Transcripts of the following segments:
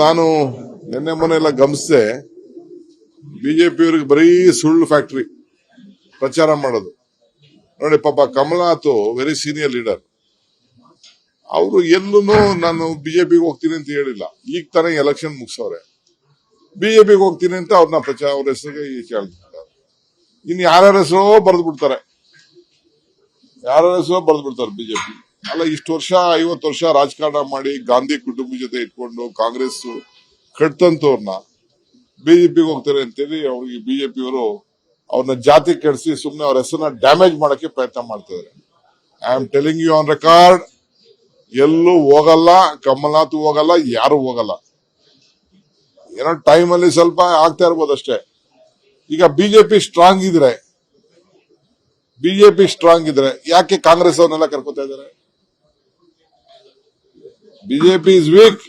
ನಾನು ನಿನ್ನೆ ಮೊನ್ನೆ ಎಲ್ಲ ಗಮನಿಸಿದೆ, ಬಿಜೆಪಿಯವರಿಗೆ ಬರೀ ಸುಳ್ಳು ಫ್ಯಾಕ್ಟರಿ ಪ್ರಚಾರ ಮಾಡೋದು ನೋಡಿ. ಪಾಪ ಕಮಲನಾಥ್ ವೆರಿ ಸೀನಿಯರ್ ಲೀಡರ್, ಅವರು ಎಲ್ಲೂ ನಾನು ಬಿಜೆಪಿಗೆ ಹೋಗ್ತೀನಿ ಅಂತ ಹೇಳಿಲ್ಲ. ಈಗ ತಾನೇ ಎಲೆಕ್ಷನ್ ಮುಗಿಸವ್ರೆ, ಬಿಜೆಪಿಗೆ ಹೋಗ್ತೀನಿ ಅಂತ ಅವ್ರನ್ನ ಅವ್ರ ಹೆಸರಿಗೆ ಕೇಳ್ತಿದ್ದಾರೆ. ಇನ್ನು ಯಾರ್ಯಾರ ಹೆಸರೋ ಬರೆದು ಬಿಡ್ತಾರೆ, ಬಿಜೆಪಿ. ಅಲ್ಲ, ಇಷ್ಟು ವರ್ಷ 50 ವರ್ಷ ರಾಜಕಾರಣ ಮಾಡಿ ಗಾಂಧಿ ಕುಟುಂಬ ಜೊತೆ ಇಟ್ಕೊಂಡು ಕಾಂಗ್ರೆಸ್ ಕಟ್ತಂತವ್ರನ್ನ ಬಿಜೆಪಿಗೆ ಹೋಗ್ತಾರೆ ಅಂತೇಳಿ ಅವ್ರಿಗೆ ಬಿಜೆಪಿಯವರು ಅವ್ರನ್ನ ಜಾತಿ ಕೆಡಿಸಿ ಸುಮ್ನೆ ಅವ್ರ ಹೆಸರನ್ನ ಡ್ಯಾಮೇಜ್ ಮಾಡಕ್ಕೆ ಪ್ರಯತ್ನ ಮಾಡ್ತಿದ್ದಾರೆ. I am telling you on record, ಎಲ್ಲೂ ಹೋಗಲ್ಲ, ಕಮಲನಾಥ್ ಹೋಗಲ್ಲ, ಯಾರು ಹೋಗಲ್ಲ. ಏನೋ ಟೈಮ್ ಅಲ್ಲಿ ಸ್ವಲ್ಪ ಆಗ್ತಾ ಇರ್ಬೋದು ಅಷ್ಟೇ. ಈಗ ಬಿಜೆಪಿ ಸ್ಟ್ರಾಂಗ್ ಇದ್ರೆ ಯಾಕೆ ಕಾಂಗ್ರೆಸ್ ಅವ್ರನ್ನೆಲ್ಲ ಕರ್ಕೋತಾ ಇದ್ದಾರೆ? ಬಿಜೆಪಿ ಇಸ್ ವೀಕ್,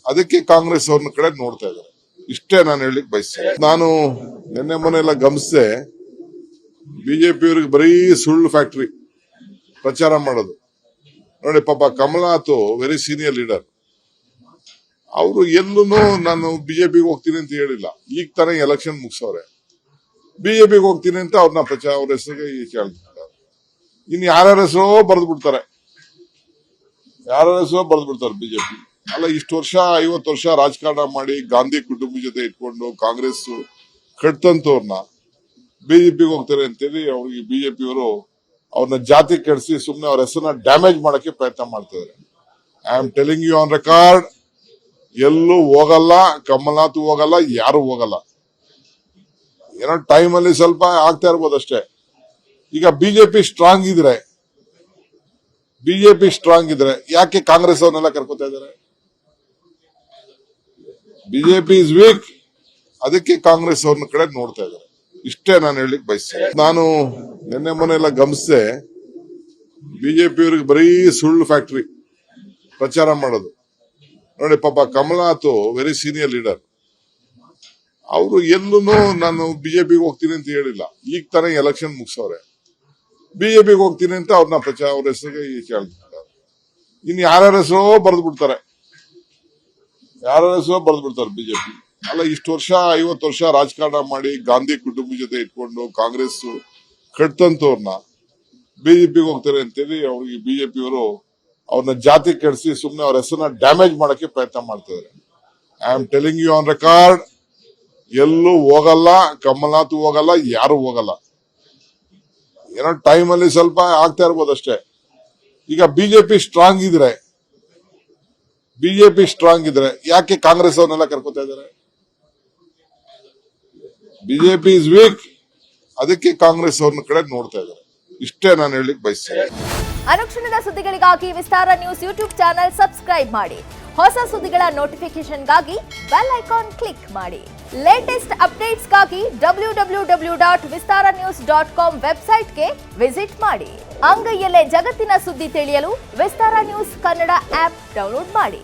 ಅದಕ್ಕೆ ಕಾಂಗ್ರೆಸ್ ಅವ್ರನ್ನ ಕಡೆ ನೋಡ್ತಾ ಇದ್ದಾರೆ. ಇಷ್ಟೇ ನಾನು ಹೇಳಿಕ್ ಬಯಸ್ತೇನೆ. ನಾನು ನಿನ್ನೆ ಮೊನ್ನೆ ಎಲ್ಲ ಗಮನಿಸಿದೆ, ಬಿಜೆಪಿಯವರಿಗೆ ಬರೀ ಸುಳ್ಳು ಫ್ಯಾಕ್ಟರಿ ಪ್ರಚಾರ ಮಾಡೋದು ನೋಡಿ. ಪಾಪ ಕಮಲನಾಥ್ ವೆರಿ ಸೀನಿಯರ್ ಲೀಡರ್, ಅವರು ಎಲ್ಲೂ ನಾನು ಬಿಜೆಪಿಗೆ ಹೋಗ್ತೀನಿ ಅಂತ ಹೇಳಿಲ್ಲ. ಈಗ ತಾನೇ ಎಲೆಕ್ಷನ್ ಮುಗಿಸವ್ರೆ, ಬಿಜೆಪಿಗೆ ಹೋಗ್ತೀನಿ ಅಂತ ಅವ್ರನ್ನ ಅವ್ರ ಹೆಸರಿಗೆ ಕೇಳ್ತಿದ್ದಾರೆ. ಇನ್ನು ಯಾರ್ಯಾರ ಹೆಸರೋ ಬರೆದು ಬಿಡ್ತಾರೆ, ಬಿಜೆಪಿ. ಅಲ್ಲ, ಇಷ್ಟು ವರ್ಷ 50 ವರ್ಷ ರಾಜಕಾರಣ ಮಾಡಿ ಗಾಂಧಿ ಕುಟುಂಬ ಜೊತೆ ಇಟ್ಕೊಂಡು ಕಾಂಗ್ರೆಸ್ ಕಟ್ತಂತವ್ರನ್ನ ಬಿಜೆಪಿಗೆ ಹೋಗ್ತಾರೆ ಅಂತೇಳಿ ಅವ್ರಿಗೆ ಬಿಜೆಪಿಯವರು ಅವ್ರನ್ನ ಜಾತಿ ಕೆಡಿಸಿ ಸುಮ್ನೆ ಅವ್ರ ಹೆಸರನ್ನ ಡ್ಯಾಮೇಜ್ ಮಾಡಕ್ಕೆ ಪ್ರಯತ್ನ ಮಾಡ್ತಿದ್ದಾರೆ. I am telling you on record, ಎಲ್ಲೂ ಹೋಗಲ್ಲ, ಕಮಲನಾಥ್ ಹೋಗಲ್ಲ, ಯಾರು ಹೋಗಲ್ಲ. ಏನೋ ಟೈಮ್ ಅಲ್ಲಿ ಸ್ವಲ್ಪ ಆಗ್ತಾ ಇರ್ಬೋದು ಅಷ್ಟೇ. ಈಗ ಬಿಜೆಪಿ ಸ್ಟ್ರಾಂಗ್ ಇದ್ರೆ ಯಾಕೆ ಕಾಂಗ್ರೆಸ್ ಅವ್ರನ್ನೆಲ್ಲ ಕರ್ಕೋತಾ ಇದ್ದಾರೆ? ಬಿಜೆಪಿ ಇಸ್ ವೀಕ್, ಅದಕ್ಕೆ ಕಾಂಗ್ರೆಸ್ ಅವ್ರನ್ನ ಕಡೆ ನೋಡ್ತಾ ಇದ್ದಾರೆ. ಇಷ್ಟೇ ನಾನು ಹೇಳಿಕ್ ಬಯಸ್ತೇನೆ. ನಾನು ನಿನ್ನೆ ಮೊನ್ನೆ ಎಲ್ಲ ಗಮನಿಸಿದೆ, ಬಿಜೆಪಿಯವರಿಗೆ ಬರೀ ಸುಳ್ಳು ಫ್ಯಾಕ್ಟರಿ ಪ್ರಚಾರ ಮಾಡೋದು ನೋಡಿ. ಪಾಪ ಕಮಲನಾಥ್ ವೆರಿ ಸೀನಿಯರ್ ಲೀಡರ್, ಅವರು ಎಲ್ಲೂ ನಾನು ಬಿಜೆಪಿಗೆ ಹೋಗ್ತೀನಿ ಅಂತ ಹೇಳಿಲ್ಲ. ಈಗ ತಾನೇ ಎಲೆಕ್ಷನ್ ಮುಗಿಸವ್ರೆ, ಬಿಜೆಪಿಗೆ ಹೋಗ್ತೀನಿ ಅಂತ ಅವ್ರನ್ನ ಅವ್ರ ಹೆಸರಿಗೆ ಕೇಳ್ತಿದ್ದಾರೆ. ಇನ್ನು ಯಾರ್ಯಾರ ಹೆಸರೋ ಬರೆದು ಬಿಡ್ತಾರೆ, ಬಿಜೆಪಿ. ಅಲ್ಲ, ಇಷ್ಟು ವರ್ಷ 50 ವರ್ಷ ರಾಜಕಾರಣ ಮಾಡಿ ಗಾಂಧಿ ಕುಟುಂಬ ಜೊತೆ ಇಟ್ಕೊಂಡು ಕಾಂಗ್ರೆಸ್ ಕಟ್ತಂತವ್ರನ್ನ ಬಿಜೆಪಿಗೆ ಹೋಗ್ತಾರೆ ಅಂತೇಳಿ ಅವ್ರಿಗೆ ಬಿಜೆಪಿಯವರು ಅವ್ರನ್ನ ಜಾತಿ ಕೆಡಿಸಿ ಸುಮ್ನೆ ಅವ್ರ ಹೆಸರನ್ನ ಡ್ಯಾಮೇಜ್ ಮಾಡಕ್ಕೆ ಪ್ರಯತ್ನ ಮಾಡ್ತಿದ್ದಾರೆ. I am telling you on record, ಎಲ್ಲೂ ಹೋಗಲ್ಲ, ಕಮಲನಾಥ್ ಹೋಗಲ್ಲ, ಯಾರು ಹೋಗಲ್ಲ. ಏನೋ ಟೈಮ್ ಅಲ್ಲಿ ಸ್ವಲ್ಪ ಆಗ್ತಾ ಇರ್ಬೋದು ಅಷ್ಟೇ. ಈಗ ಬಿಜೆಪಿ ಸ್ಟ್ರಾಂಗ್ ಇದ್ರೆ ಯಾಕೆ ಕಾಂಗ್ರೆಸ್ ಅವ್ರನ್ನೆಲ್ಲ ಕರ್ಕೋತಾ ಇದ್ದಾರೆ? ಬಿಜೆಪಿ ಇಸ್ ವೀಕ್, ಅದಕ್ಕೆ ಕಾಂಗ್ರೆಸ್ ಅವ್ರನ್ನ ಕಡೆ ನೋಡ್ತಾ ಇದ್ದಾರೆ. ಇಷ್ಟೇ ನಾನು ಹೇಳಿಕ್ ಬಯಸ್ತೇನೆ. ಅನುಕ್ಷಣದ ಸುದ್ದಿಗಳಿಗಾಗಿ ವಿಸ್ತಾರ ನ್ಯೂಸ್ ಯೂಟ್ಯೂಬ್ ಚಾನೆಲ್ ಸಬ್ಸ್ಕ್ರೈಬ್ ಮಾಡಿ. ಹೊಸ ಸುದ್ದಿಗಳ ನೋಟಿಫಿಕೇಶನ್ಗಾಗಿ ಬೆಲ್ ಐಕಾನ್ ಕ್ಲಿಕ್ ಮಾಡಿ. ಲೇಟೆಸ್ಟ್ ಅಪ್ಡೇಟ್ಸ್ಗಾಗಿ www.vistaranews.com ವೆಬ್ಸೈಟ್ಗೆ ವಿಸಿಟ್ ಮಾಡಿ. ಅಂಗೈಯಲ್ಲೇ ಜಗತ್ತಿನ ಸುದ್ದಿ ತಿಳಿಯಲು ವಿಸ್ತಾರ ನ್ಯೂಸ್ ಕನ್ನಡ ಆಪ್ ಡೌನ್ಲೋಡ್ ಮಾಡಿ.